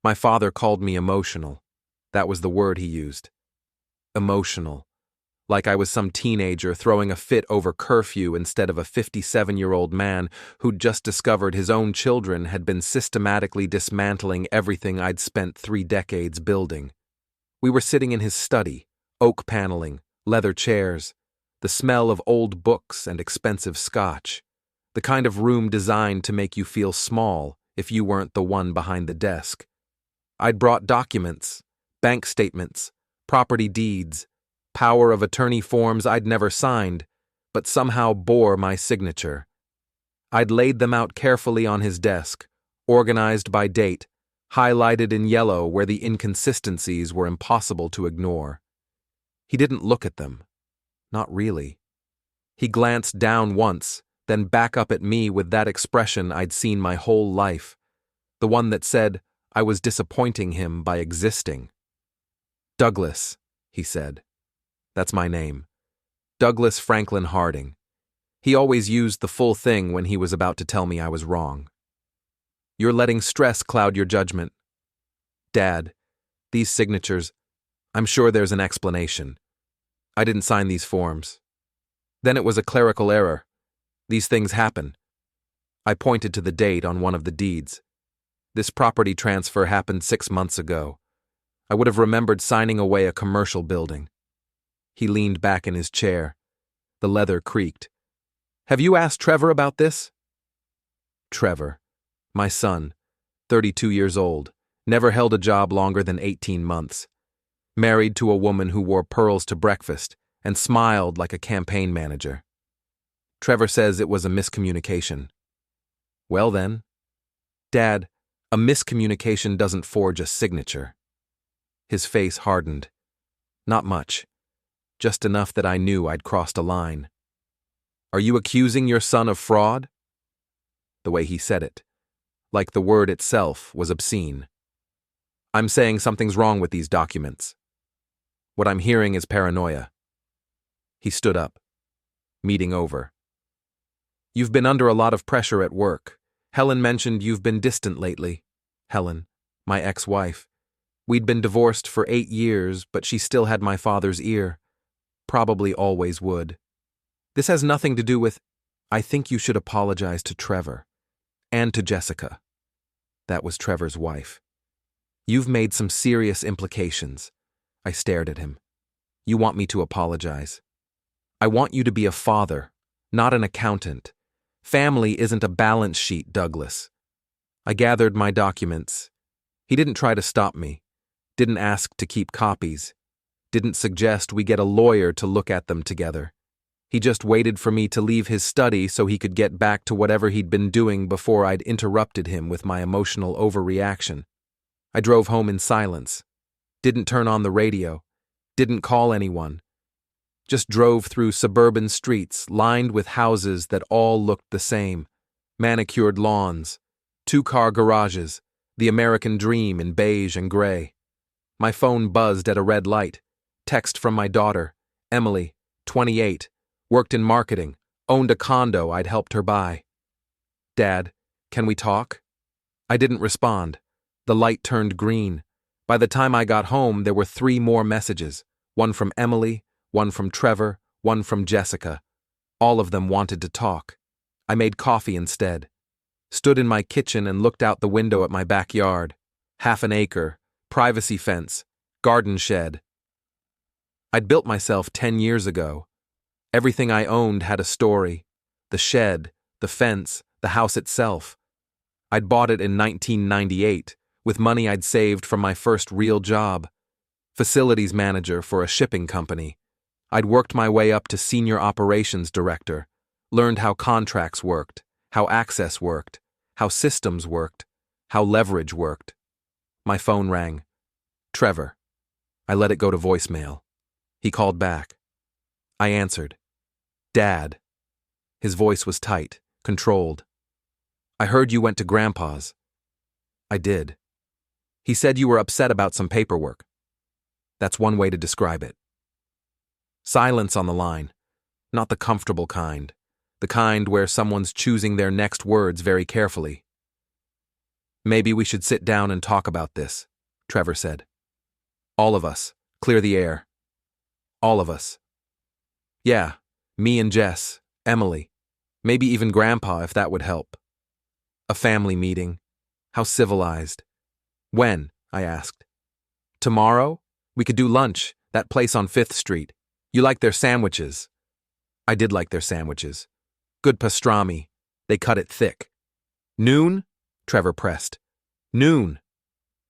My father called me emotional. That was the word he used. Emotional. Like I was some teenager throwing a fit over curfew instead of a 57-year-old man who'd just discovered his own children had been systematically dismantling everything I'd spent 3 decades building. We were sitting in his study, oak paneling, leather chairs, the smell of old books and expensive scotch, the kind of room designed to make you feel small if you weren't the one behind the desk. I'd brought documents, bank statements, property deeds, power of attorney forms I'd never signed, but somehow bore my signature. I'd laid them out carefully on his desk, organized by date, highlighted in yellow where the inconsistencies were impossible to ignore. He didn't look at them. Not really. He glanced down once, then back up at me with that expression I'd seen my whole life, the one that said I was disappointing him by existing. "Douglas," he said. That's my name. Douglas Franklin Harding. He always used the full thing when he was about to tell me I was wrong. "You're letting stress cloud your judgment. Dad, these signatures, I'm sure there's an explanation. I didn't sign these forms. Then it was a clerical error. These things happen." I pointed to the date on one of the deeds. "This property transfer happened 6 months ago. I would have remembered signing away a commercial building." He leaned back in his chair. The leather creaked. "Have you asked Trevor about this?" Trevor, my son, 32 years old, never held a job longer than 18 months. Married to a woman who wore pearls to breakfast and smiled like a campaign manager. Trevor says it was a miscommunication. Well then, Dad, a miscommunication doesn't forge a signature. His face hardened. Not much. Just enough that I knew I'd crossed a line. "Are you accusing your son of fraud?" The way he said it, like the word itself, was obscene. "I'm saying something's wrong with these documents. What I'm hearing is paranoia." He stood up. Meeting over. "You've been under a lot of pressure at work. Helen mentioned you've been distant lately." Helen, my ex-wife. We'd been divorced for 8 years, but she still had my father's ear. Probably always would. "This has nothing to do with... I think you should apologize to Trevor. And to Jessica." That was Trevor's wife. "You've made some serious implications." I stared at him. "You want me to apologize?" "I want you to be a father, not an accountant. Family isn't a balance sheet, Douglas." I gathered my documents. He didn't try to stop me. Didn't ask to keep copies. Didn't suggest we get a lawyer to look at them together. He just waited for me to leave his study so he could get back to whatever he'd been doing before I'd interrupted him with my emotional overreaction. I drove home in silence. Didn't turn on the radio. Didn't call anyone. Just drove through suburban streets lined with houses that all looked the same. Manicured lawns, 2-car garages, the American dream in beige and gray. My phone buzzed at a red light. Text from my daughter, Emily, 28, worked in marketing, owned a condo I'd helped her buy. "Dad, can we talk?" I didn't respond. The light turned green. By the time I got home, there were 3 more messages. One from Emily, one from Trevor, one from Jessica. All of them wanted to talk. I made coffee instead. Stood in my kitchen and looked out the window at my backyard. 1/2 an acre, privacy fence, garden shed. I'd built myself 10 years ago. Everything I owned had a story. The shed, the fence, the house itself. I'd bought it in 1998, with money I'd saved from my first real job. Facilities manager for a shipping company. I'd worked my way up to senior operations director, learned how contracts worked, how access worked, how systems worked, how leverage worked. My phone rang. Trevor. I let it go to voicemail. He called back. I answered. Dad. His voice was tight, controlled. I heard you went to Grandpa's. I did. He said you were upset about some paperwork. That's one way to describe it. Silence on the line. Not the comfortable kind. The kind where someone's choosing their next words very carefully. Maybe we should sit down and talk about this, Trevor said. All of us. Clear the air. All of us. Yeah, me and Jess, Emily, maybe even Grandpa if that would help. A family meeting. How civilized. When? I asked. Tomorrow? We could do lunch, that place on 5th Street. You like their sandwiches. I did like their sandwiches. Good pastrami. They cut it thick. Noon? Trevor pressed. Noon.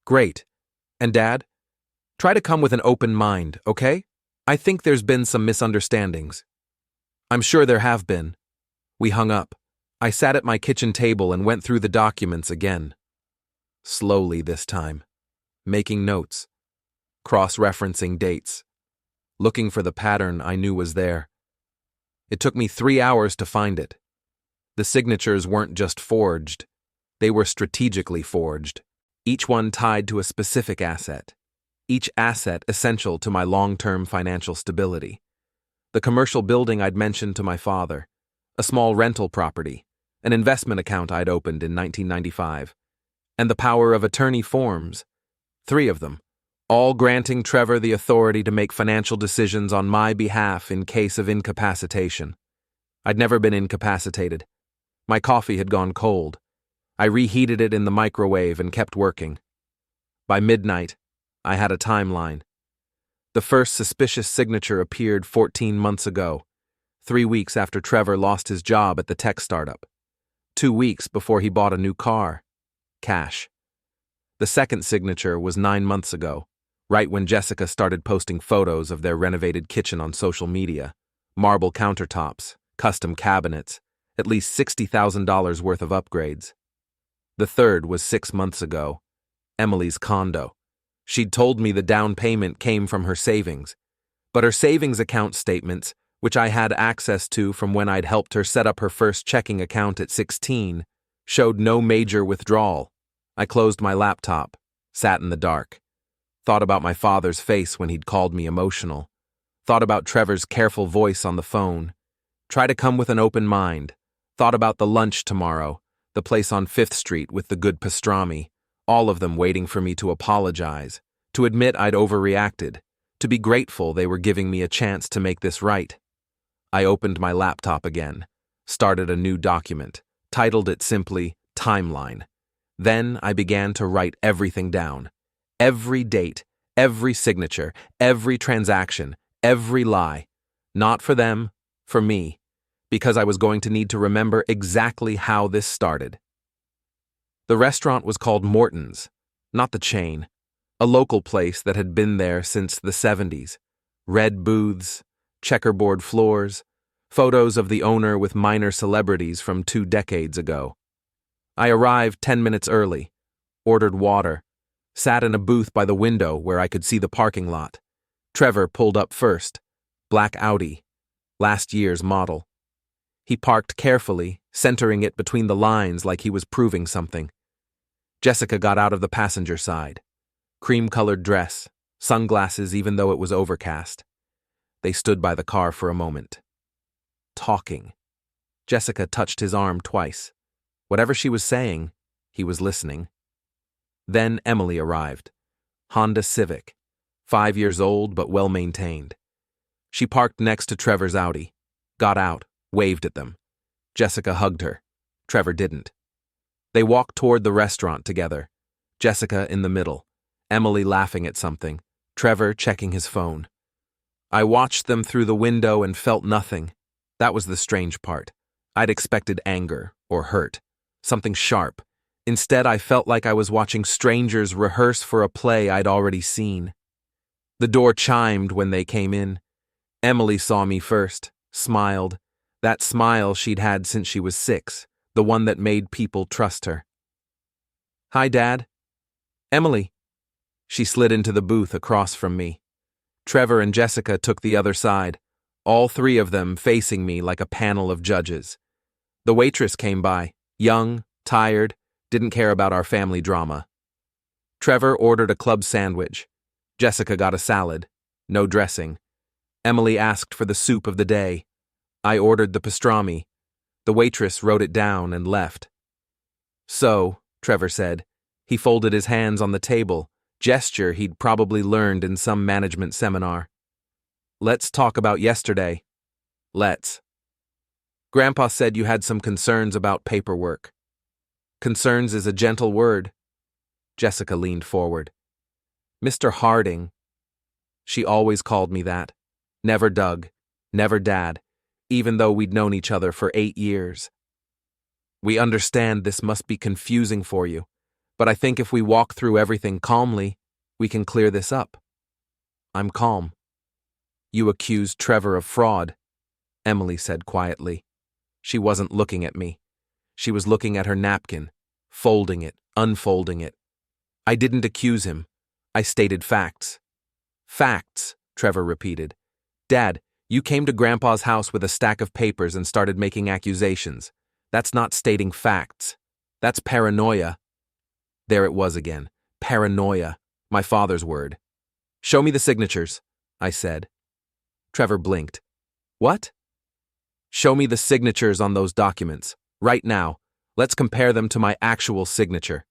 Great. And Dad? Try to come with an open mind, okay? I think there's been some misunderstandings. I'm sure there have been. We hung up. I sat at my kitchen table and went through the documents again. Slowly this time. Making notes. Cross-referencing dates. Looking for the pattern I knew was there. It took me 3 hours to find it. The signatures weren't just forged. They were strategically forged, each one tied to a specific asset. Each asset essential to my long-term financial stability. The commercial building I'd mentioned to my father, a small rental property, an investment account I'd opened in 1995, and the power of attorney forms, 3 of them, all granting Trevor the authority to make financial decisions on my behalf in case of incapacitation. I'd never been incapacitated. My coffee had gone cold. I reheated it in the microwave and kept working. By midnight, I had a timeline. The first suspicious signature appeared 14 months ago, 3 weeks after Trevor lost his job at the tech startup. 2 weeks before he bought a new car. Cash. The second signature was 9 months ago, right when Jessica started posting photos of their renovated kitchen on social media. Marble countertops, custom cabinets, at least $60,000 worth of upgrades. The third was 6 months ago, Emily's condo. She'd told me the down payment came from her savings, but her savings account statements, which I had access to from when I'd helped her set up her first checking account at 16, showed no major withdrawal. I closed my laptop, sat in the dark, thought about my father's face when he'd called me emotional, thought about Trevor's careful voice on the phone, try to come with an open mind, thought about the lunch tomorrow, the place on 5th Street with the good pastrami, all of them waiting for me to apologize, to admit I'd overreacted, to be grateful they were giving me a chance to make this right. I opened my laptop again, started a new document, titled it simply Timeline. Then I began to write everything down. Every date, every signature, every transaction, every lie. Not for them, for me, because I was going to need to remember exactly how this started. The restaurant was called Morton's, not the chain, a local place that had been there since the 70s. Red booths, checkerboard floors, photos of the owner with minor celebrities from 2 decades ago. I arrived 10 minutes early, ordered water, sat in a booth by the window where I could see the parking lot. Trevor pulled up first, black Audi, last year's model. He parked carefully, centering it between the lines like he was proving something. Jessica got out of the passenger side. Cream-colored dress, sunglasses even though it was overcast. They stood by the car for a moment. Talking. Jessica touched his arm twice. Whatever she was saying, he was listening. Then Emily arrived. Honda Civic. 5 years old but well-maintained. She parked next to Trevor's Audi. Got out, waved at them. Jessica hugged her. Trevor didn't. They walked toward the restaurant together. Jessica in the middle. Emily laughing at something. Trevor checking his phone. I watched them through the window and felt nothing. That was the strange part. I'd expected anger or hurt. Something sharp. Instead, I felt like I was watching strangers rehearse for a play I'd already seen. The door chimed when they came in. Emily saw me first, smiled. That smile she'd had since she was 6, the one that made people trust her. Hi, Dad. Emily. She slid into the booth across from me. Trevor and Jessica took the other side, all 3 of them facing me like a panel of judges. The waitress came by, young, tired, didn't care about our family drama. Trevor ordered a club sandwich. Jessica got a salad, no dressing. Emily asked for the soup of the day. I ordered the pastrami. The waitress wrote it down and left. So, Trevor said, He folded his hands on the table, gesture he'd probably learned in some management seminar. Let's talk about yesterday. Let's. Grandpa said you had some concerns about paperwork. Concerns is a gentle word. Jessica leaned forward. Mr. Harding. She always called me that. Never Doug, never Dad, even though we'd known each other for 8 years. We understand this must be confusing for you, but I think if we walk through everything calmly, we can clear this up. I'm calm. You accused Trevor of fraud, Emily said quietly. She wasn't looking at me. She was looking at her napkin, folding it, unfolding it. I didn't accuse him. I stated facts. Facts, Trevor repeated. Dad, you came to Grandpa's house with a stack of papers and started making accusations. That's not stating facts. That's paranoia. There it was again. Paranoia. My father's word. Show me the signatures, I said. Trevor blinked. What? Show me the signatures on those documents. Right now. Let's compare them to my actual signature.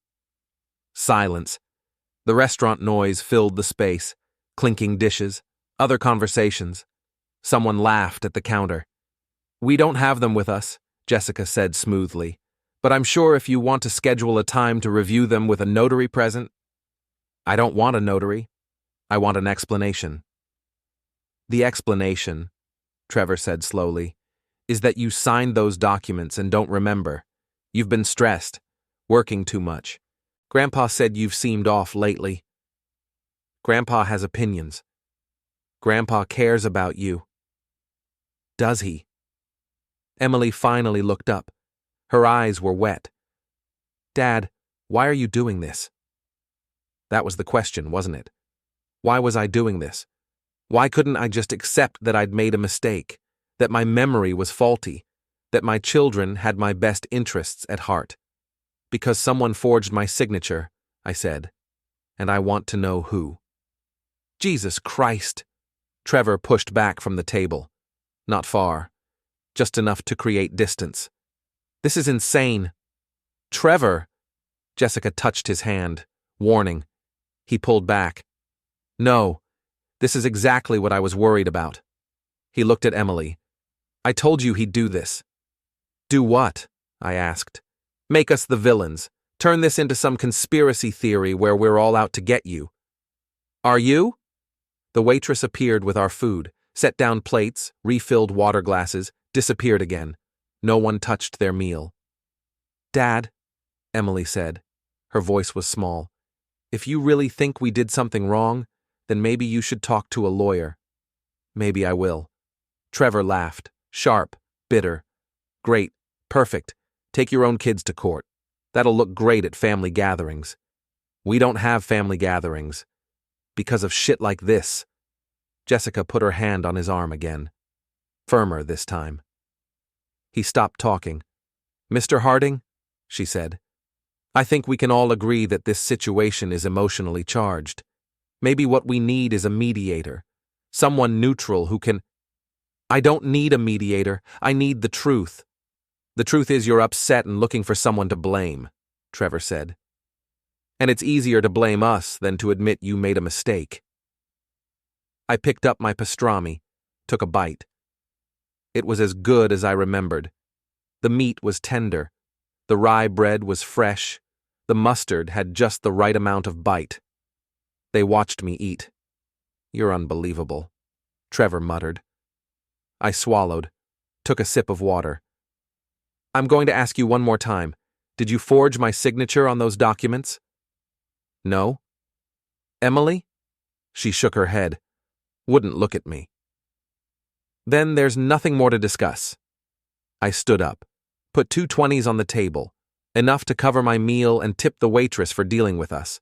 Silence. The restaurant noise filled the space. Clinking dishes. Other conversations. Someone laughed at the counter. We don't have them with us, Jessica said smoothly. But I'm sure if you want to schedule a time to review them with a notary present. I don't want a notary. I want an explanation. The explanation, Trevor said slowly, is that you signed those documents and don't remember. You've been stressed, working too much. Grandpa said you've seemed off lately. Grandpa has opinions. Grandpa cares about you. Does he? Emily finally looked up. Her eyes were wet. Dad, why are you doing this? That was the question, wasn't it? Why was I doing this? Why couldn't I just accept that I'd made a mistake, that my memory was faulty, that my children had my best interests at heart? Because someone forged my signature, I said, and I want to know who. Jesus Christ! Trevor pushed back from the table. Not far. Just enough to create distance. This is insane. Trevor! Jessica touched his hand, warning. He pulled back. No, this is exactly what I was worried about. He looked at Emily. I told you he'd do this. Do what? I asked. Make us the villains. Turn this into some conspiracy theory where we're all out to get you. Are you? The waitress appeared with our food, set down plates, refilled water glasses, disappeared again. No one touched their meal. Dad, Emily said. Her voice was small. If you really think we did something wrong, then maybe you should talk to a lawyer. Maybe I will. Trevor laughed, sharp, bitter. Great, perfect. Take your own kids to court. That'll look great at family gatherings. We don't have family gatherings. Because of shit like this. Jessica put her hand on his arm again. Firmer this time. He stopped talking. Mr. Harding, she said, I think we can all agree that this situation is emotionally charged. Maybe what we need is a mediator. Someone neutral who can... I don't need a mediator. I need the truth. The truth is you're upset and looking for someone to blame, Trevor said. And it's easier to blame us than to admit you made a mistake. I picked up my pastrami, took a bite. It was as good as I remembered. The meat was tender. The rye bread was fresh. The mustard had just the right amount of bite. They watched me eat. You're unbelievable, Trevor muttered. I swallowed, took a sip of water. I'm going to ask you one more time. Did you forge my signature on those documents? No. Emily? She shook her head. Wouldn't look at me. Then there's nothing more to discuss. I stood up, put 2 20s on the table, enough to cover my meal and tip the waitress for dealing with us.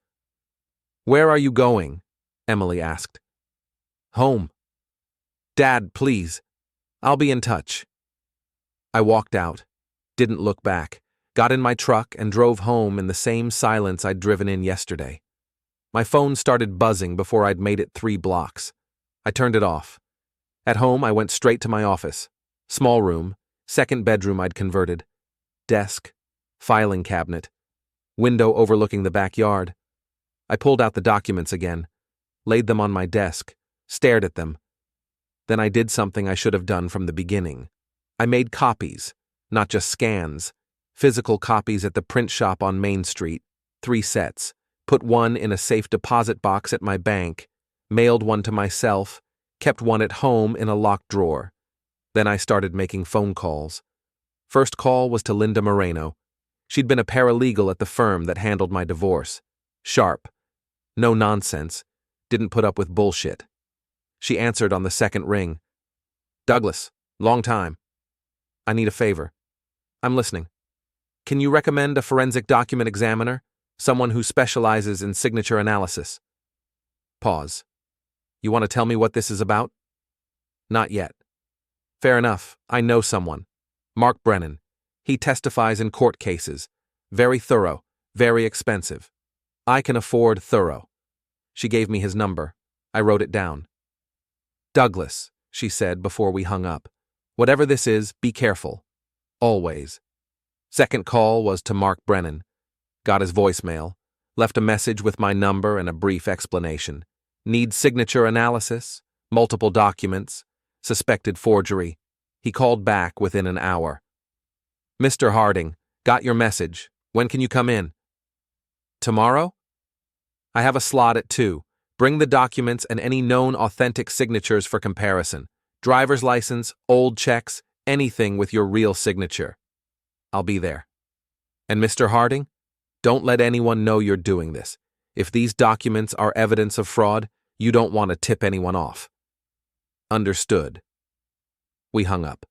Where are you going? Emily asked. Home. Dad, please. I'll be in touch. I walked out, didn't look back, got in my truck and drove home in the same silence I'd driven in yesterday. My phone started buzzing before I'd made it 3 blocks. I turned it off. At home, I went straight to my office. Small room, 2nd bedroom I'd converted. Desk, filing cabinet. window overlooking the backyard. I pulled out the documents again, laid them on my desk, stared at them. Then I did something I should have done from the beginning. I made copies, not just scans, physical copies at the print shop on Main Street, 3 sets, put one in a safe deposit box at my bank, mailed one to myself, kept one at home in a locked drawer. Then I started making phone calls. First call was to Linda Moreno. She'd been a paralegal at the firm that handled my divorce. Sharp. No nonsense. Didn't put up with bullshit. She answered on the second ring. "Douglas, long time. I need a favor." "I'm listening." "Can you recommend a forensic document examiner? Someone who specializes in signature analysis?" Pause. "You want to tell me what this is about?" "Not yet." "Fair enough. I know someone. Mark Brennan. He testifies in court cases. Very thorough, very expensive. I can afford thorough." She gave me his number. I wrote it down. "Douglas," she said before we hung up, "whatever this is, be careful. Always." Second call was to Mark Brennan. Got his voicemail. Left a message with my number and a brief explanation. Need signature analysis, multiple documents, suspected forgery. He called back within an hour. "Mr. Harding, got your message. When can you come in?" "Tomorrow?" "I have a slot at 2. Bring the documents and any known authentic signatures for comparison. Driver's license, old checks, anything with your real signature. I'll be there. And Mr. Harding, don't let anyone know you're doing this. If these documents are evidence of fraud, you don't want to tip anyone off." "Understood." We hung up.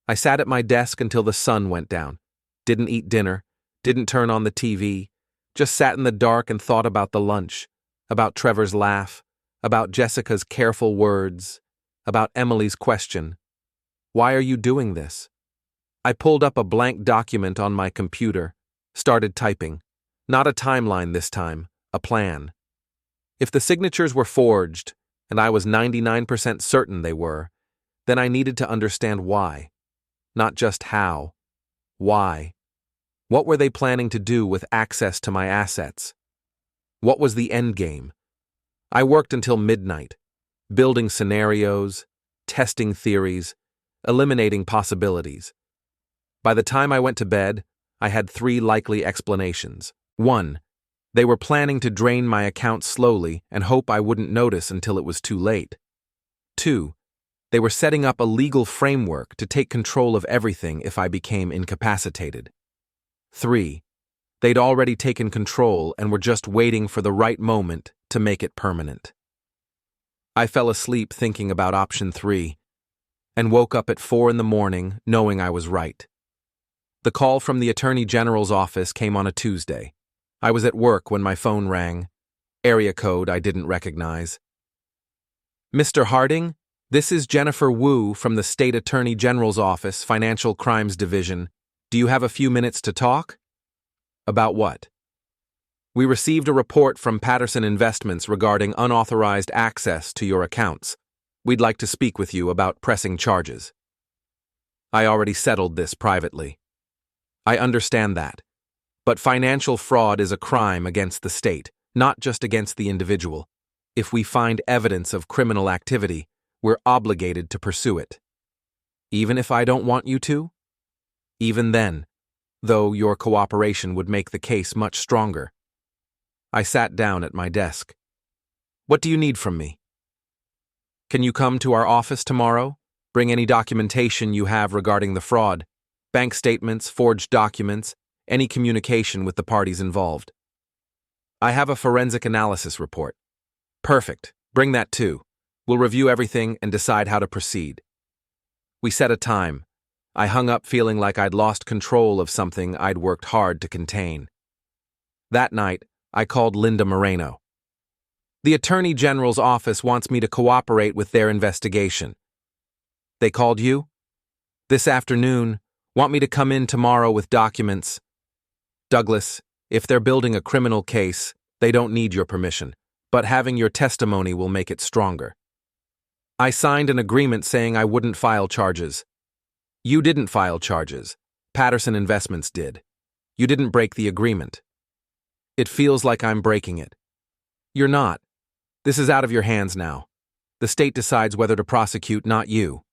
I sat at my desk until the sun went down. Didn't eat dinner, didn't turn on the TV, just sat in the dark and thought about the lunch, about Trevor's laugh, about Jessica's careful words, about Emily's question. "Why are you doing this?" I pulled up a blank document on my computer, started typing. Not a timeline this time, a plan. If the signatures were forged, and I was 99% certain they were, then I needed to understand why. Not just how. Why? What were they planning to do with access to my assets? What was the end game? I worked until midnight, building scenarios, testing theories, eliminating possibilities. By the time I went to bed, I had 3 likely explanations. 1. They were planning to drain my account slowly and hope I wouldn't notice until it was too late. 2. They were setting up a legal framework to take control of everything if I became incapacitated. 3. They'd already taken control and were just waiting for the right moment to make it permanent. I fell asleep thinking about option 3 and woke up at 4 in the morning knowing I was right. The call from the Attorney General's office came on a Tuesday. I was at work when my phone rang. Area code I didn't recognize. "Mr. Harding, this is Jennifer Wu from the State Attorney General's Office, Financial Crimes Division. Do you have a few minutes to talk?" "About what?" "We received a report from Patterson Investments regarding unauthorized access to your accounts. We'd like to speak with you about pressing charges." I already settled this privately. I understand that. But financial fraud is a crime against the state, not just against the individual. If we find evidence of criminal activity, we're obligated to pursue it. Even if I don't want you to? Even then, though your cooperation would make the case much stronger. I sat down at my desk. "What do you need from me?" "Can you come to our office tomorrow? Bring any documentation you have regarding the fraud. Bank statements, forged documents, any communication with the parties involved." "I have a forensic analysis report." "Perfect. Bring that too. We'll review everything and decide how to proceed." We set a time. I hung up feeling like I'd lost control of something I'd worked hard to contain. That night, I called Linda Moreno. "The Attorney General's office wants me to cooperate with their investigation." "They called you?" "This afternoon. Want me to come in tomorrow with documents." "Douglas, if they're building a criminal case, they don't need your permission, but having your testimony will make it stronger." "I signed an agreement saying I wouldn't file charges." "You didn't file charges. Patterson Investments did. You didn't break the agreement. It feels like I'm breaking it. You're not. This is out of your hands now. The state decides whether to prosecute, not you.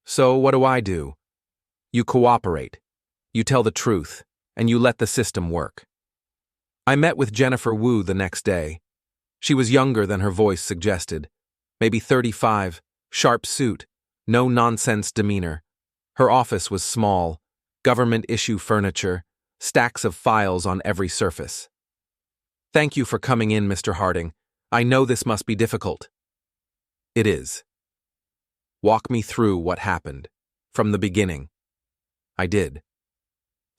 So what do? You cooperate. You tell the truth, and you let the system work. I met with Jennifer Wu the next day. She was younger than her voice suggested. Maybe 35, sharp suit, no-nonsense demeanor. Her office was small, government-issue furniture, stacks of files on every surface. Thank you for coming in, Mr. Harding. I know this must be difficult. It is. Walk me through what happened, from the beginning. I did.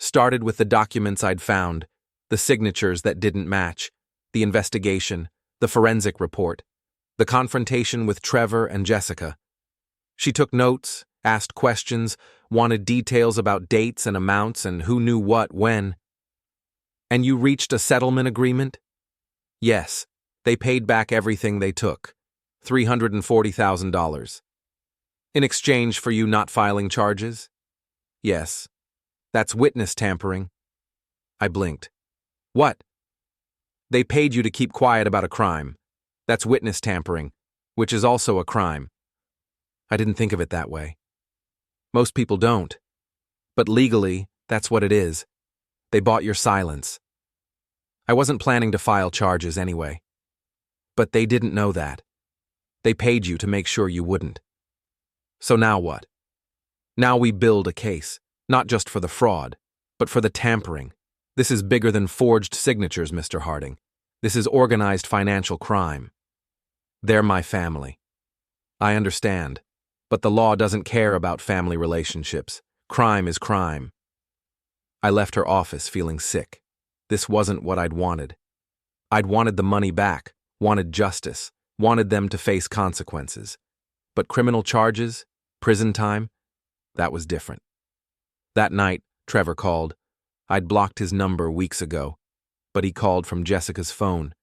Started with the documents I'd found, the signatures that didn't match, the investigation, the forensic report, the confrontation with Trevor and Jessica. She took notes, asked questions, wanted details about dates and amounts and who knew what when. And you reached a settlement agreement? Yes, they paid back everything they took, $340,000. In exchange for you not filing charges? Yes. That's witness tampering. I blinked. What? They paid you to keep quiet about a crime. That's witness tampering, which is also a crime. I didn't think of it that way. Most people don't. But legally, that's what it is. They bought your silence. I wasn't planning to file charges anyway. But they didn't know that. They paid you to make sure you wouldn't. So now what? Now we build a case, not just for the fraud, but for the tampering. This is bigger than forged signatures, Mr. Harding. This is organized financial crime. They're my family. I understand, but the law doesn't care about family relationships. Crime is crime. I left her office feeling sick. This wasn't what I'd wanted. I'd wanted the money back, wanted justice, wanted them to face consequences. But criminal charges, prison time, that was different. That night, Trevor called. I'd blocked his number weeks ago, but he called from Jessica's phone.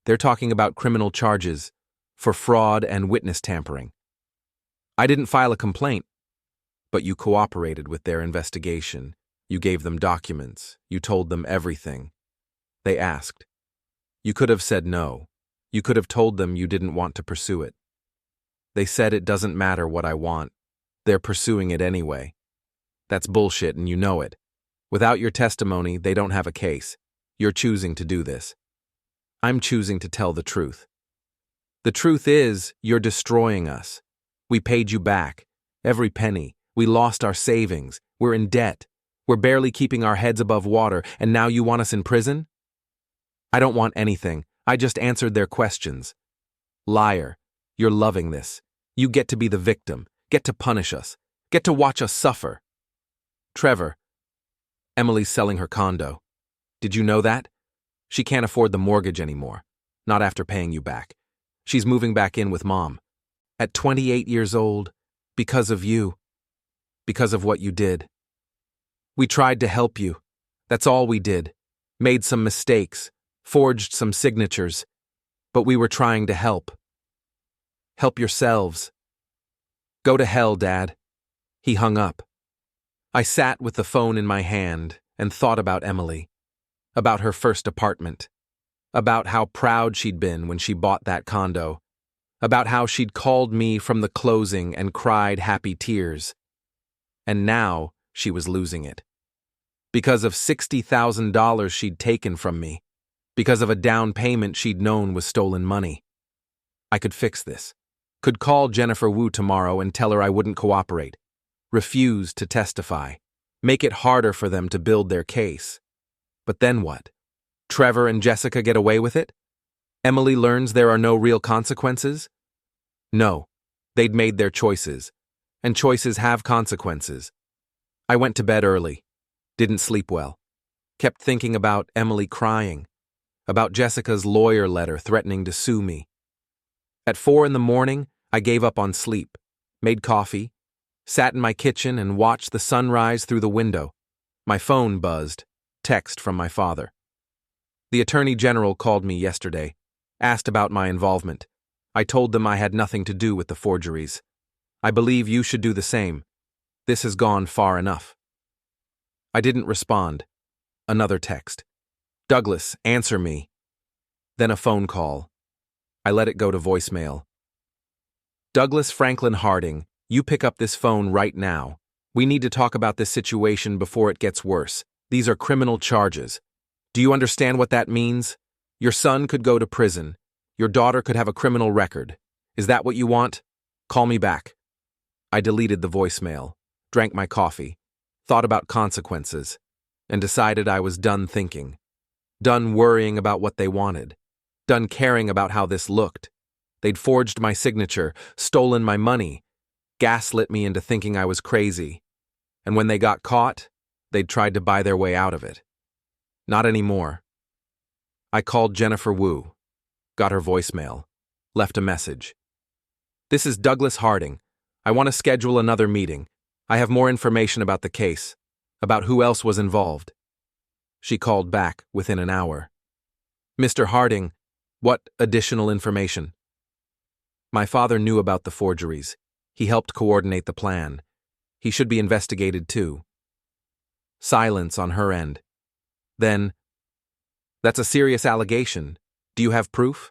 They're talking about criminal charges for fraud and witness tampering. I didn't file a complaint, but you cooperated with their investigation. You gave them documents. You told them everything. They asked. You could have said no. You could have told them you didn't want to pursue it. They said it doesn't matter what I want. They're pursuing it anyway. That's bullshit and you know it. Without your testimony, they don't have a case. You're choosing to do this. I'm choosing to tell the truth. The truth is, you're destroying us. We paid you back. Every penny. We lost our savings. We're in debt. We're barely keeping our heads above water, and now you want us in prison? I don't want anything. I just answered their questions. Liar. You're loving this. You get to be the victim. Get to punish us. Get to watch us suffer. Trevor. Emily's selling her condo. Did you know that? She can't afford the mortgage anymore. Not after paying you back. She's moving back in with Mom. At 28 years old. Because of you. Because of what you did. We tried to help you. That's all we did. Made some mistakes. Forged some signatures. But we were trying to help. Help yourselves. Go to hell, Dad. He hung up. I sat with the phone in my hand and thought about Emily. About her first apartment. About how proud she'd been when she bought that condo. About how she'd called me from the closing and cried happy tears. And now she was losing it. Because of $60,000 she'd taken from me. Because of a down payment she'd known was stolen money. I could fix this. Could call Jennifer Wu tomorrow and tell her I wouldn't cooperate. Refuse to testify. Make it harder for them to build their case. But then what? Trevor and Jessica get away with it? Emily learns there are no real consequences? No. They'd made their choices. And choices have consequences. I went to bed early. Didn't sleep well. Kept thinking about Emily crying. About Jessica's lawyer letter threatening to sue me. At 4 a.m, I gave up on sleep. Made coffee. Sat in my kitchen and watched the sunrise through the window. My phone buzzed. Text from my father. The Attorney General called me yesterday. Asked about my involvement. I told them I had nothing to do with the forgeries. I believe you should do the same. This has gone far enough. I didn't respond. Another text. Douglas, answer me. Then a phone call. I let it go to voicemail. Douglas Franklin Harding, you pick up this phone right now. We need to talk about this situation before it gets worse. These are criminal charges. Do you understand what that means? Your son could go to prison. Your daughter could have a criminal record. Is that what you want? Call me back. I deleted the voicemail, drank my coffee, thought about consequences, and decided I was done thinking. Done worrying about what they wanted. Done caring about how this looked. They'd forged my signature, stolen my money, gaslit me into thinking I was crazy. And when they got caught, they'd tried to buy their way out of it. Not anymore. I called Jennifer Wu, got her voicemail, left a message. This is Douglas Harding. I want to schedule another meeting. I have more information about the case, about who else was involved. She called back within an hour. Mr. Harding, what additional information? My father knew about the forgeries. He helped coordinate the plan. He should be investigated too. Silence on her end. Then, that's a serious allegation. Do you have proof?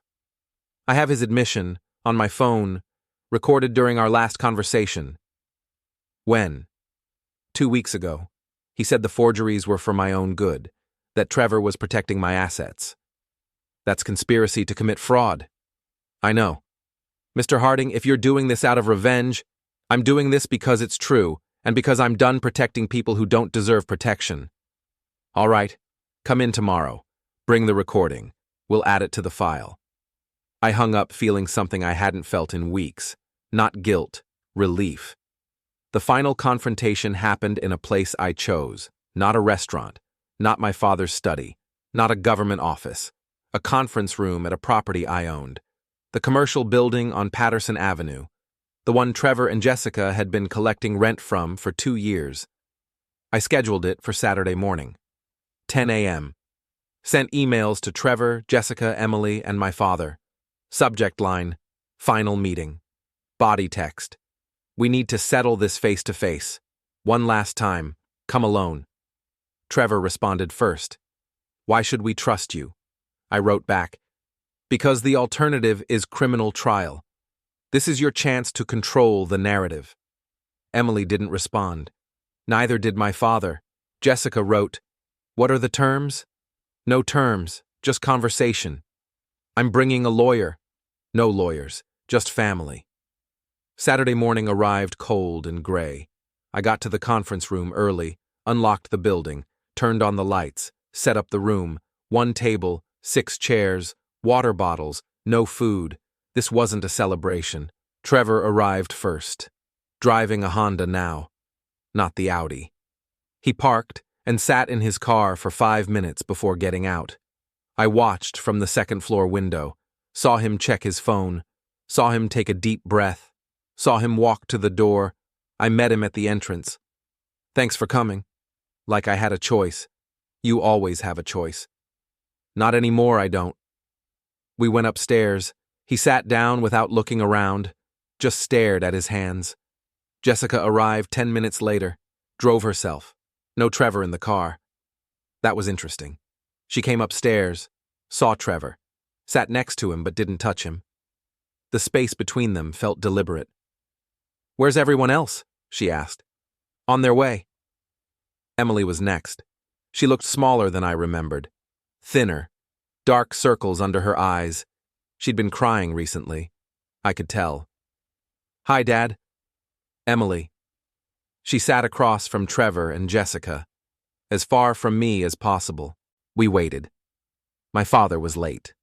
I have his admission, on my phone, recorded during our last conversation. When? 2 weeks ago. He said the forgeries were for my own good, that Trevor was protecting my assets. That's conspiracy to commit fraud. I know. Mr. Harding, if you're doing this out of revenge, I'm doing this because it's true, and because I'm done protecting people who don't deserve protection. All right, come in tomorrow. Bring the recording. We'll add it to the file. I hung up feeling something I hadn't felt in weeks. Not guilt, relief. The final confrontation happened in a place I chose, not a restaurant, not my father's study, not a government office, a conference room at a property I owned, the commercial building on Patterson Avenue, the one Trevor and Jessica had been collecting rent from for 2 years. I scheduled it for Saturday morning, 10 a.m. Sent emails to Trevor, Jessica, Emily, and my father. Subject line, final meeting. Body text. We need to settle this face-to-face. One last time. Come alone. Trevor responded first. Why should we trust you? I wrote back. Because the alternative is criminal trial. This is your chance to control the narrative. Emily didn't respond. Neither did my father. Jessica wrote, What are the terms? No terms, just conversation. I'm bringing a lawyer. No lawyers, just family. Saturday morning arrived cold and gray. I got to the conference room early, unlocked the building, turned on the lights, set up the room, 1 table, 6 chairs, water bottles, no food. This wasn't a celebration. Trevor arrived first, driving a Honda now, not the Audi. He parked and sat in his car for 5 minutes before getting out. I watched from the second-floor window, saw him check his phone, saw him take a deep breath, saw him walk to the door. I met him at the entrance. Thanks for coming. Like I had a choice. You always have a choice. Not anymore, I don't. We went upstairs. He sat down without looking around, just stared at his hands. Jessica arrived 10 minutes later, drove herself. No Trevor in the car. That was interesting. She came upstairs, saw Trevor, sat next to him but didn't touch him. The space between them felt deliberate. Where's everyone else? She asked. On their way. Emily was next. She looked smaller than I remembered. Thinner, dark circles under her eyes. She'd been crying recently. I could tell. Hi, Dad. Emily. She sat across from Trevor and Jessica, as far from me as possible. We waited. My father was late.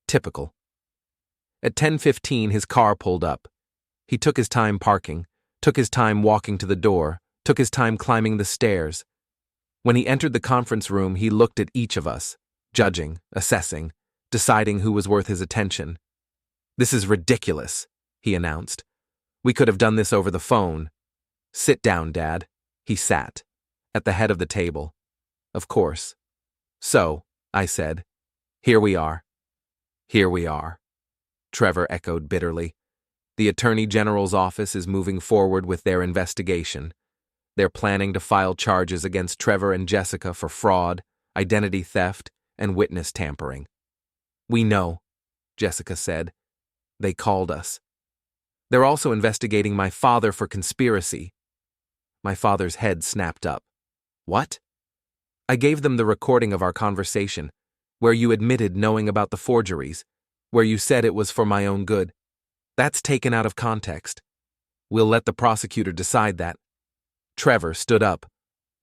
Typical. At 10:15, his car pulled up. He took his time parking, took his time walking to the door, took his time climbing the stairs. When he entered the conference room, he looked at each of us, judging, assessing, deciding who was worth his attention. This is ridiculous, he announced. We could have done this over the phone. Sit down, Dad. He sat, at the head of the table. Of course. So, I said, here we are. Here we are. Trevor echoed bitterly. The Attorney General's office is moving forward with their investigation. They're planning to file charges against Trevor and Jessica for fraud, identity theft, and witness tampering. We know, Jessica said. They called us. They're also investigating my father for conspiracy. My father's head snapped up. What? I gave them the recording of our conversation, where you admitted knowing about the forgeries, where you said it was for my own good. That's taken out of context. We'll let the prosecutor decide that. Trevor stood up.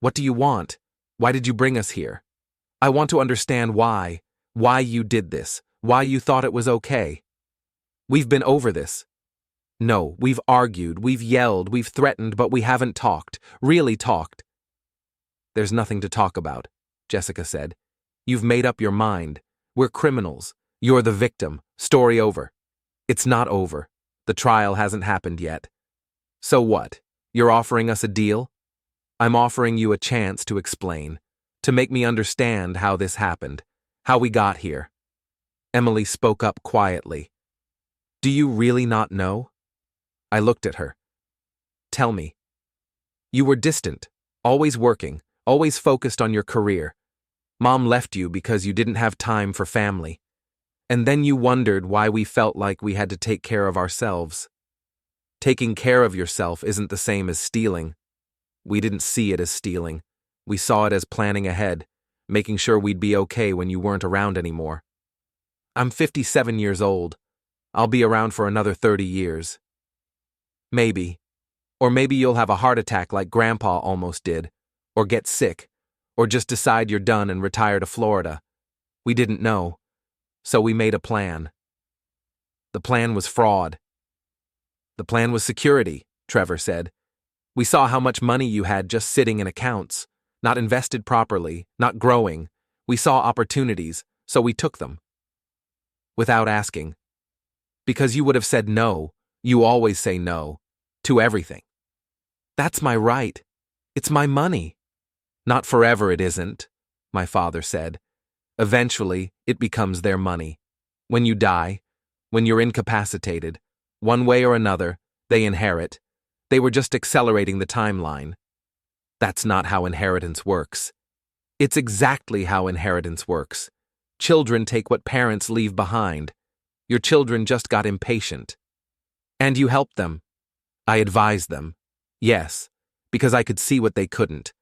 What do you want? Why did you bring us here? I want to understand why you did this, why you thought it was okay. We've been over this. No, we've argued, we've yelled, we've threatened, but we haven't talked, really talked. There's nothing to talk about, Jessica said. You've made up your mind. We're criminals. You're the victim. Story over. It's not over. The trial hasn't happened yet. So what? You're offering us a deal? I'm offering you a chance to explain, to make me understand how this happened, how we got here. Emily spoke up quietly. Do you really not know? I looked at her. Tell me. You were distant, always working, always focused on your career. Mom left you because you didn't have time for family. And then you wondered why we felt like we had to take care of ourselves. Taking care of yourself isn't the same as stealing. We didn't see it as stealing. We saw it as planning ahead, making sure we'd be okay when you weren't around anymore. I'm 57 years old. I'll be around for another 30 years. Maybe. Or maybe you'll have a heart attack like Grandpa almost did, or get sick, or just decide you're done and retire to Florida. We didn't know. So we made a plan. The plan was fraud. The plan was security, Trevor said. We saw how much money you had just sitting in accounts, not invested properly, not growing. We saw opportunities, so we took them. Without asking. Because you would have said no, you always say no, to everything. That's my right. It's my money. Not forever it isn't, my father said. Eventually, it becomes their money. When you die, when you're incapacitated, one way or another, they inherit. They were just accelerating the timeline. That's not how inheritance works. It's exactly how inheritance works. Children take what parents leave behind. Your children just got impatient. And you helped them. I advised them. Yes, because I could see what they couldn't.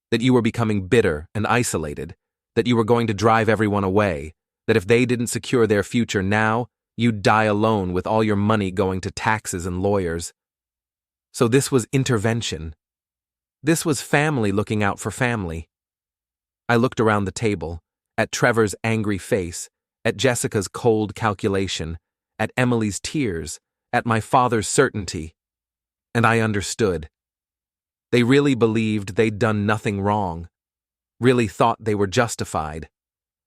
That you were becoming bitter and isolated. That you were going to drive everyone away. That if they didn't secure their future now, you'd die alone with all your money going to taxes and lawyers. So this was intervention. This was family looking out for family. I looked around the table, at Trevor's angry face, at Jessica's cold calculation, at Emily's tears, at my father's certainty. And I understood. They really believed they'd done nothing wrong, really thought they were justified,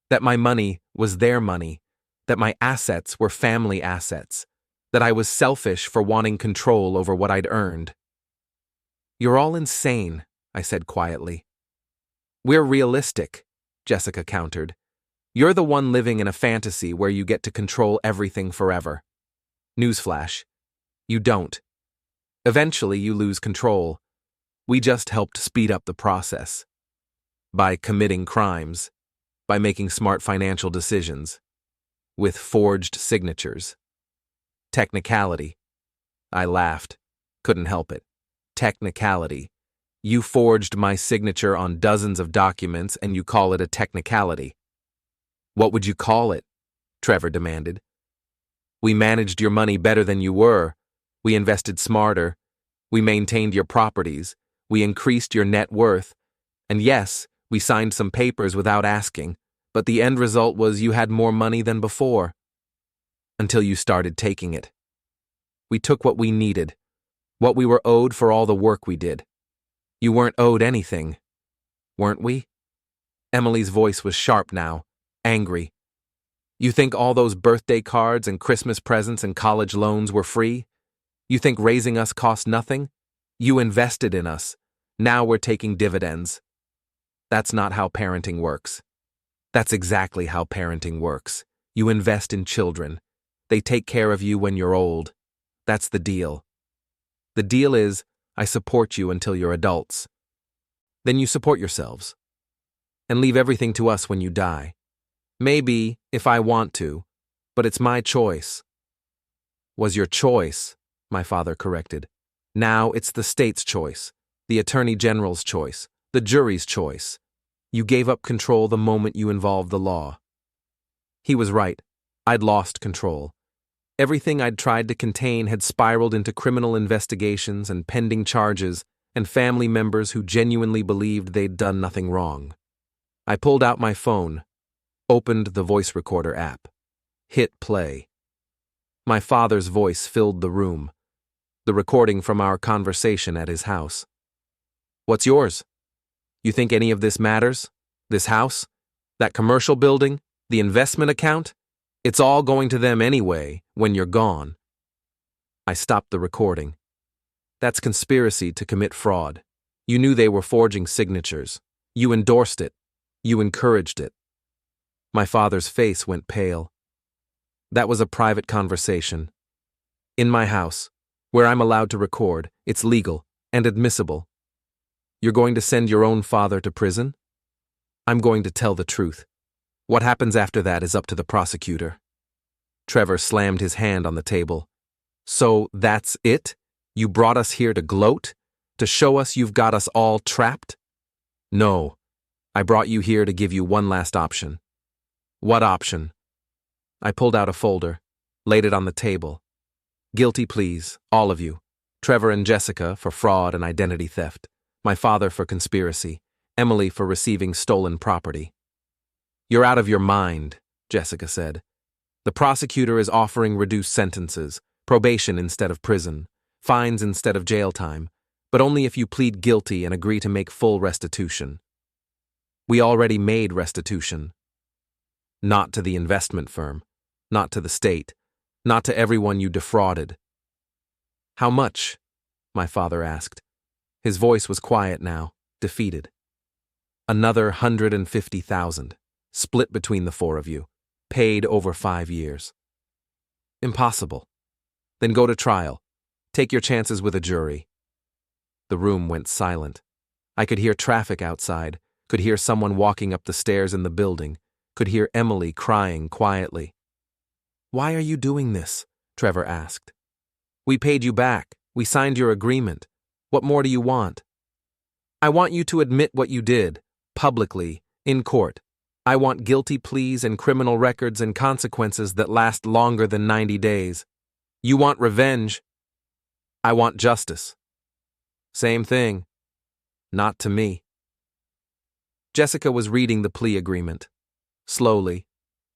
that my money was their money, that my assets were family assets, that I was selfish for wanting control over what I'd earned. You're all insane, I said quietly. We're realistic, Jessica countered. You're the one living in a fantasy where you get to control everything forever. Newsflash. You don't. Eventually you lose control. We just helped speed up the process. By committing crimes. By making smart financial decisions. With forged signatures. Technicality. I laughed. Couldn't help it. Technicality. You forged my signature on dozens of documents and you call it a technicality. What would you call it? Trevor demanded. We managed your money better than you were. We invested smarter. We maintained your properties. We increased your net worth. And yes, we signed some papers without asking, but the end result was you had more money than before. Until you started taking it. We took what we needed, what we were owed for all the work we did. You weren't owed anything, weren't we? Emily's voice was sharp now, angry. You think all those birthday cards and Christmas presents and college loans were free? You think raising us cost nothing? You invested in us. Now we're taking dividends. That's not how parenting works. That's exactly how parenting works. You invest in children. They take care of you when you're old. That's the deal. The deal is, I support you until you're adults. Then you support yourselves. And leave everything to us when you die. Maybe, if I want to, but it's my choice. Was your choice, my father corrected. Now it's the state's choice, the attorney general's choice, the jury's choice. You gave up control the moment you involved the law. He was right. I'd lost control. Everything I'd tried to contain had spiraled into criminal investigations and pending charges and family members who genuinely believed they'd done nothing wrong. I pulled out my phone, opened the voice recorder app, hit play. My father's voice filled the room, the recording from our conversation at his house. What's yours? You think any of this matters? This house? That commercial building? The investment account? It's all going to them anyway, when you're gone. I stopped the recording. That's conspiracy to commit fraud. You knew they were forging signatures. You endorsed it. You encouraged it. My father's face went pale. That was a private conversation. In my house, where I'm allowed to record, it's legal and admissible. You're going to send your own father to prison? I'm going to tell the truth. What happens after that is up to the prosecutor. Trevor slammed his hand on the table. So that's it? You brought us here to gloat? To show us you've got us all trapped? No. I brought you here to give you one last option. What option? I pulled out a folder, laid it on the table. Guilty pleas, all of you. Trevor and Jessica for fraud and identity theft. My father for conspiracy. Emily for receiving stolen property. You're out of your mind, Jessica said. The prosecutor is offering reduced sentences, probation instead of prison, fines instead of jail time, but only if you plead guilty and agree to make full restitution. We already made restitution. Not to the investment firm, not to the state, not to everyone you defrauded. How much? My father asked. His voice was quiet now, defeated. Another 150,000, split between the four of you, paid over 5 years. Impossible. Then go to trial. Take your chances with a jury. The room went silent. I could hear traffic outside, could hear someone walking up the stairs in the building, could hear Emily crying quietly. Why are you doing this? Trevor asked. We paid you back. We signed your agreement. What more do you want? I want you to admit what you did, publicly, in court. I want guilty pleas and criminal records and consequences that last longer than 90 days. You want revenge. I want justice. Same thing. Not to me. Jessica was reading the plea agreement. Slowly,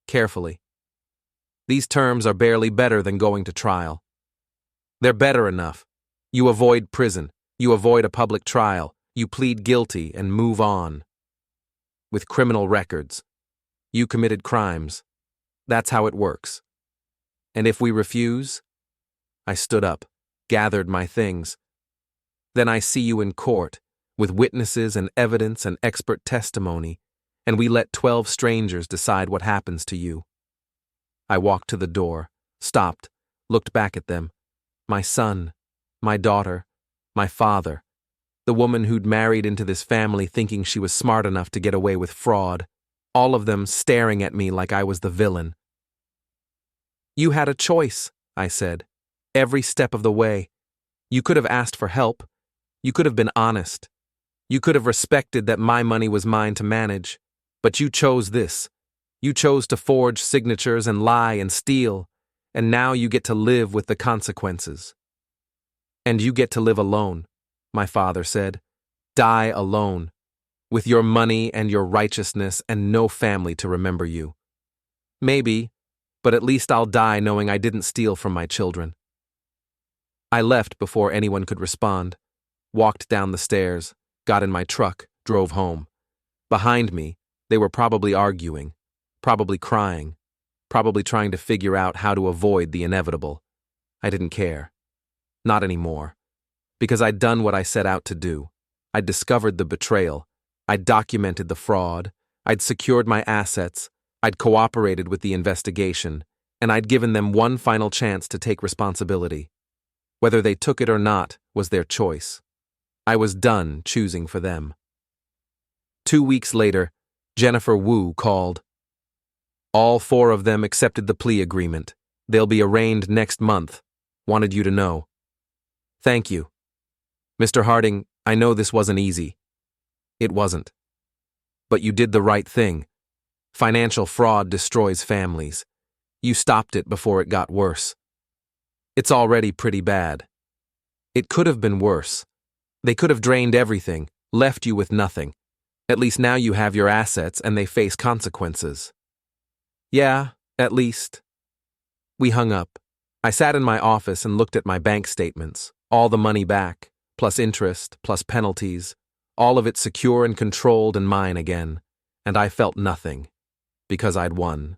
carefully. These terms are barely better than going to trial. They're better enough. You avoid prison. You avoid a public trial. You plead guilty and move on. With criminal records. You committed crimes. That's how it works. And if we refuse? I stood up, gathered my things. Then I see you in court, with witnesses and evidence and expert testimony, and we let 12 strangers decide what happens to you. I walked to the door, stopped, looked back at them. My son, my daughter, my father, the woman who'd married into this family thinking she was smart enough to get away with fraud, all of them staring at me like I was the villain. You had a choice, I said, every step of the way. You could have asked for help. You could have been honest. You could have respected that my money was mine to manage. But you chose this. You chose to forge signatures and lie and steal, and now you get to live with the consequences. And you get to live alone, my father said. Die alone, with your money and your righteousness and no family to remember you. Maybe, but at least I'll die knowing I didn't steal from my children. I left before anyone could respond, walked down the stairs, got in my truck, drove home. Behind me, they were probably arguing, probably crying, probably trying to figure out how to avoid the inevitable. I didn't care. Not anymore. Because I'd done what I set out to do. I'd discovered the betrayal. I'd documented the fraud. I'd secured my assets. I'd cooperated with the investigation. And I'd given them one final chance to take responsibility. Whether they took it or not was their choice. I was done choosing for them. 2 weeks later, Jennifer Wu called. All four of them accepted the plea agreement. They'll be arraigned next month. Wanted you to know. Thank you. Mr. Harding, I know this wasn't easy. It wasn't. But you did the right thing. Financial fraud destroys families. You stopped it before it got worse. It's already pretty bad. It could have been worse. They could have drained everything, left you with nothing. At least now you have your assets and they face consequences. Yeah, at least. We hung up. I sat in my office and looked at my bank statements, all the money back, plus interest, plus penalties, all of it secure and controlled and mine again, and I felt nothing, because I'd won.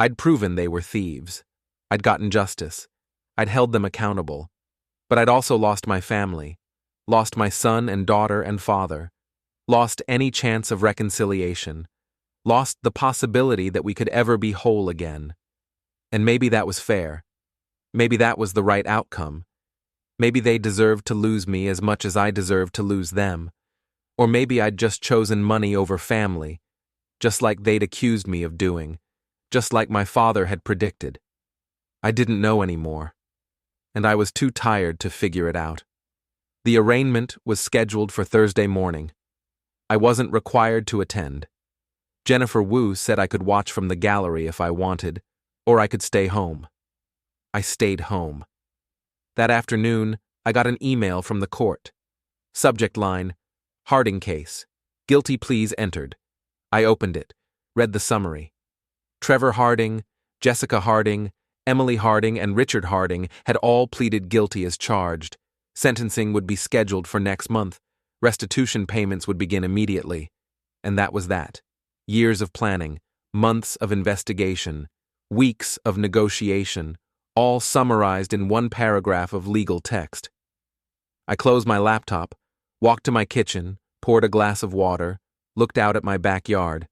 I'd proven they were thieves. I'd gotten justice. I'd held them accountable. But I'd also lost my family, lost my son and daughter and father, lost any chance of reconciliation, lost the possibility that we could ever be whole again. And maybe that was fair. Maybe that was the right outcome. Maybe they deserved to lose me as much as I deserved to lose them. Or maybe I'd just chosen money over family, just like they'd accused me of doing, just like my father had predicted. I didn't know anymore, and I was too tired to figure it out. The arraignment was scheduled for Thursday morning. I wasn't required to attend. Jennifer Wu said I could watch from the gallery if I wanted, or I could stay home. I stayed home. That afternoon, I got an email from the court. Subject line, Harding case. Guilty pleas entered. I opened it, read the summary. Trevor Harding, Jessica Harding, Emily Harding, and Richard Harding had all pleaded guilty as charged. Sentencing would be scheduled for next month. Restitution payments would begin immediately. And that was that. Years of planning, months of investigation, weeks of negotiation, all summarized in one paragraph of legal text. I closed my laptop, walked to my kitchen, poured a glass of water, looked out at my backyard.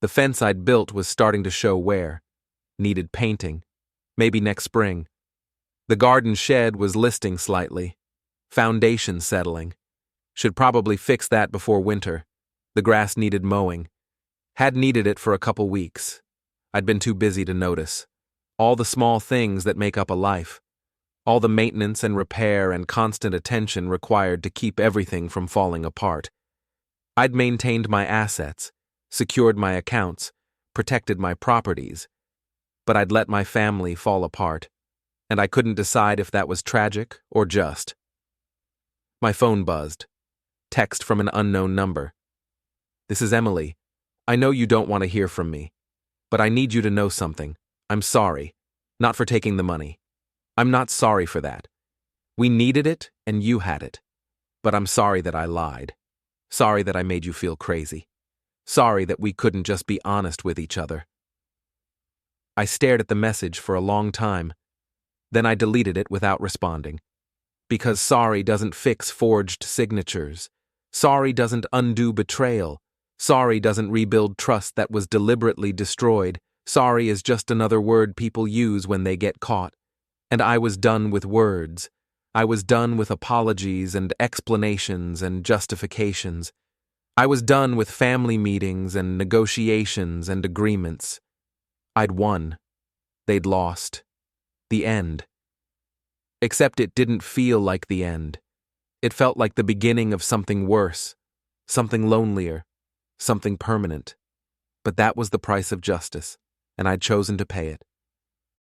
The fence I'd built was starting to show wear. Needed painting. Maybe next spring. The garden shed was listing slightly. Foundation settling. Should probably fix that before winter. The grass needed mowing. Had needed it for a couple weeks. I'd been too busy to notice. All the small things that make up a life. All the maintenance and repair and constant attention required to keep everything from falling apart. I'd maintained my assets, secured my accounts, protected my properties. But I'd let my family fall apart, and I couldn't decide if that was tragic or just. My phone buzzed. Text from an unknown number. This is Emily. I know you don't want to hear from me, but I need you to know something. I'm sorry. Not for taking the money. I'm not sorry for that. We needed it and you had it. But I'm sorry that I lied. Sorry that I made you feel crazy. Sorry that we couldn't just be honest with each other. I stared at the message for a long time. Then I deleted it without responding. Because sorry doesn't fix forged signatures. Sorry doesn't undo betrayal. Sorry doesn't rebuild trust that was deliberately destroyed. Sorry is just another word people use when they get caught. And I was done with words. I was done with apologies and explanations and justifications. I was done with family meetings and negotiations and agreements. I'd won. They'd lost. The end. Except it didn't feel like the end. It felt like the beginning of something worse, something lonelier, something permanent. But that was the price of justice, and I'd chosen to pay it.